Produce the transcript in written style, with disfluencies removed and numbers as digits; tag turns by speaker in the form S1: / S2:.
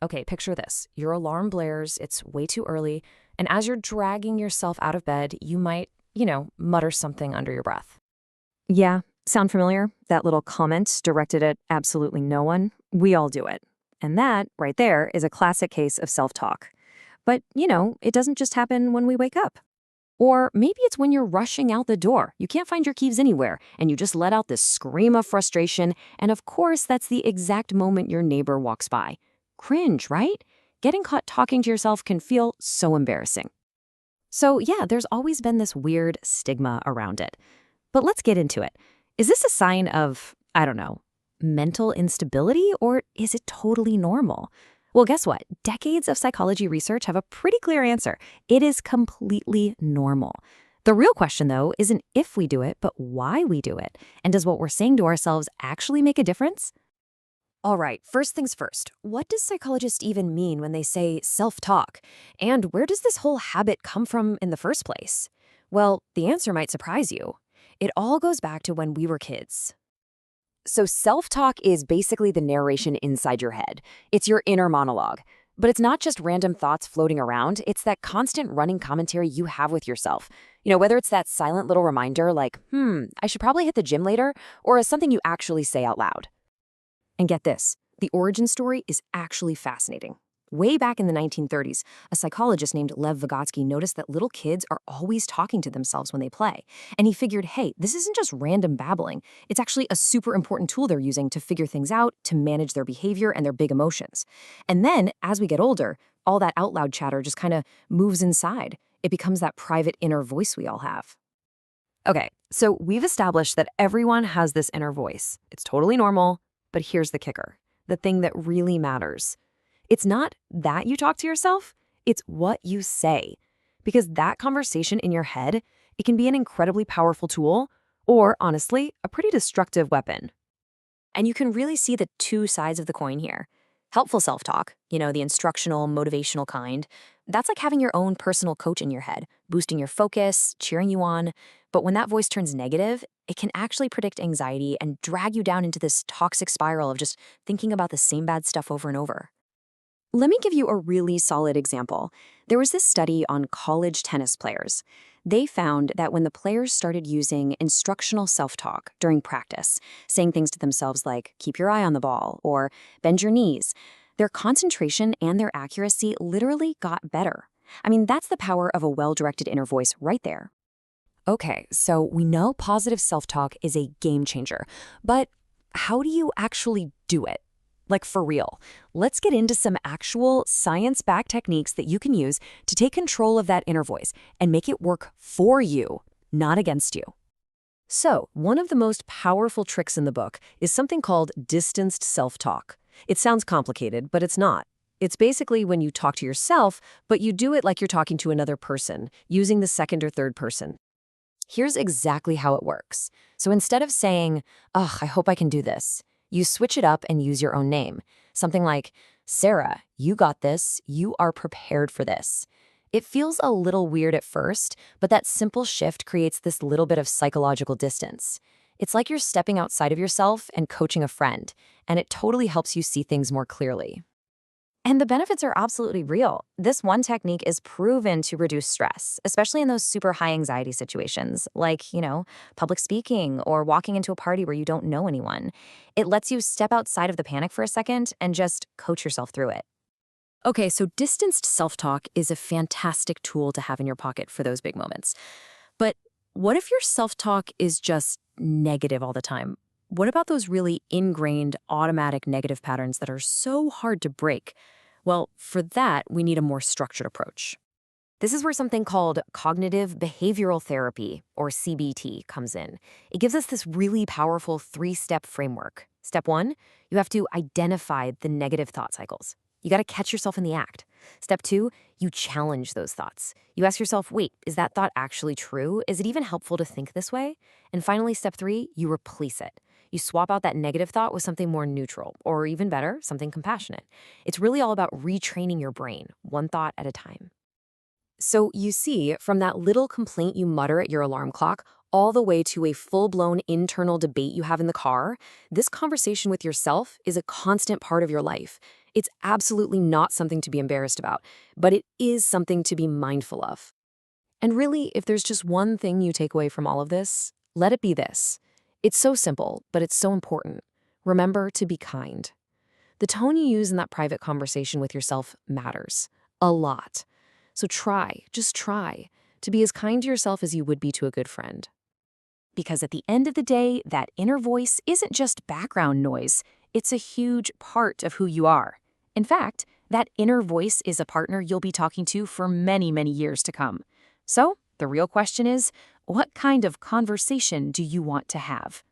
S1: Okay, picture this. Your alarm blares, it's way too early, and as you're dragging yourself out of bed, you might, mutter something under your breath.
S2: Yeah, sound familiar? That little comment directed at absolutely no one? We all do it. And that, right there, is a classic case of self-talk. But, it doesn't just happen when we wake up.
S1: Or maybe it's when you're rushing out the door. You can't find your keys anywhere, and you just let out this scream of frustration, and of course, that's the exact moment your neighbor walks by. Cringe, right? Getting caught talking to yourself can feel so embarrassing. So, yeah, there's always been this weird stigma around it. But let's get into it. Is this a sign of, I don't know, mental instability, or is it totally normal? Well, guess what? Decades of psychology research have a pretty clear answer. It is completely normal. The real question, though, isn't if we do it, but why we do it. And does what we're saying to ourselves actually make a difference? All right, first things first. What does psychologists even mean when they say self-talk? And where does this whole habit come from in the first place? Well, the answer might surprise you. It all goes back to when we were kids. So self-talk is basically the narration inside your head. It's your inner monologue. But it's not just random thoughts floating around, it's that constant running commentary you have with yourself. Whether it's that silent little reminder like, I should probably hit the gym later, or something you actually say out loud. And get this, the origin story is actually fascinating. Way back in the 1930s, a psychologist named Lev Vygotsky noticed that little kids are always talking to themselves when they play. And he figured, hey, this isn't just random babbling. It's actually a super important tool they're using to figure things out, to manage their behavior and their big emotions. And then, as we get older, all that out loud chatter just kind of moves inside. It becomes that private inner voice we all have. Okay, so we've established that everyone has this inner voice. It's totally normal, but here's the kicker, the thing that really matters. It's not that you talk to yourself, it's what you say. Because that conversation in your head, it can be an incredibly powerful tool, or honestly, a pretty destructive weapon. And you can really see the two sides of the coin here. Helpful self-talk, the instructional, motivational kind, that's like having your own personal coach in your head, boosting your focus, cheering you on. But when that voice turns negative, it can actually predict anxiety and drag you down into this toxic spiral of just thinking about the same bad stuff over and over. Let me give you a really solid example. There was this study on college tennis players. They found that when the players started using instructional self-talk during practice, saying things to themselves like, keep your eye on the ball, or bend your knees, their concentration and their accuracy literally got better. I mean, that's the power of a well-directed inner voice right there. Okay, so we know positive self-talk is a game changer, but how do you actually do it? Like for real. Let's get into some actual science-backed techniques that you can use to take control of that inner voice and make it work for you, not against you. So, one of the most powerful tricks in the book is something called distanced self-talk. It sounds complicated, but it's not. It's basically when you talk to yourself, but you do it like you're talking to another person, using the second or third person. Here's exactly how it works. So instead of saying, ugh, I hope I can do this, you switch it up and use your own name. Something like, Sarah, you got this. You are prepared for this. It feels a little weird at first, but that simple shift creates this little bit of psychological distance. It's like you're stepping outside of yourself and coaching a friend, and it totally helps you see things more clearly. And the benefits are absolutely real. This one technique is proven to reduce stress, especially in those super high anxiety situations, like, public speaking or walking into a party where you don't know anyone. It lets you step outside of the panic for a second and just coach yourself through it. Okay, so distanced self-talk is a fantastic tool to have in your pocket for those big moments. But what if your self-talk is just negative all the time? What about those really ingrained, automatic negative patterns that are so hard to break? Well, for that, we need a more structured approach. This is where something called cognitive behavioral therapy, or CBT, comes in. It gives us this really powerful three-step framework. Step one, you have to identify the negative thought cycles. You got to catch yourself in the act. Step two, you challenge those thoughts. You ask yourself, wait, is that thought actually true? Is it even helpful to think this way? And finally, step three, you replace it. You swap out that negative thought with something more neutral, or even better, something compassionate. It's really all about retraining your brain, one thought at a time. So you see, from that little complaint you mutter at your alarm clock, all the way to a full-blown internal debate you have in the car, this conversation with yourself is a constant part of your life. It's absolutely not something to be embarrassed about, but it is something to be mindful of. And really, if there's just one thing you take away from all of this, let it be this. It's so simple, but it's so important. Remember to be kind. The tone you use in that private conversation with yourself matters a lot. So try, just try, to be as kind to yourself as you would be to a good friend. Because at the end of the day, that inner voice isn't just background noise, it's a huge part of who you are. In fact, that inner voice is a partner you'll be talking to for many, many years to come. So, the real question is, what kind of conversation do you want to have?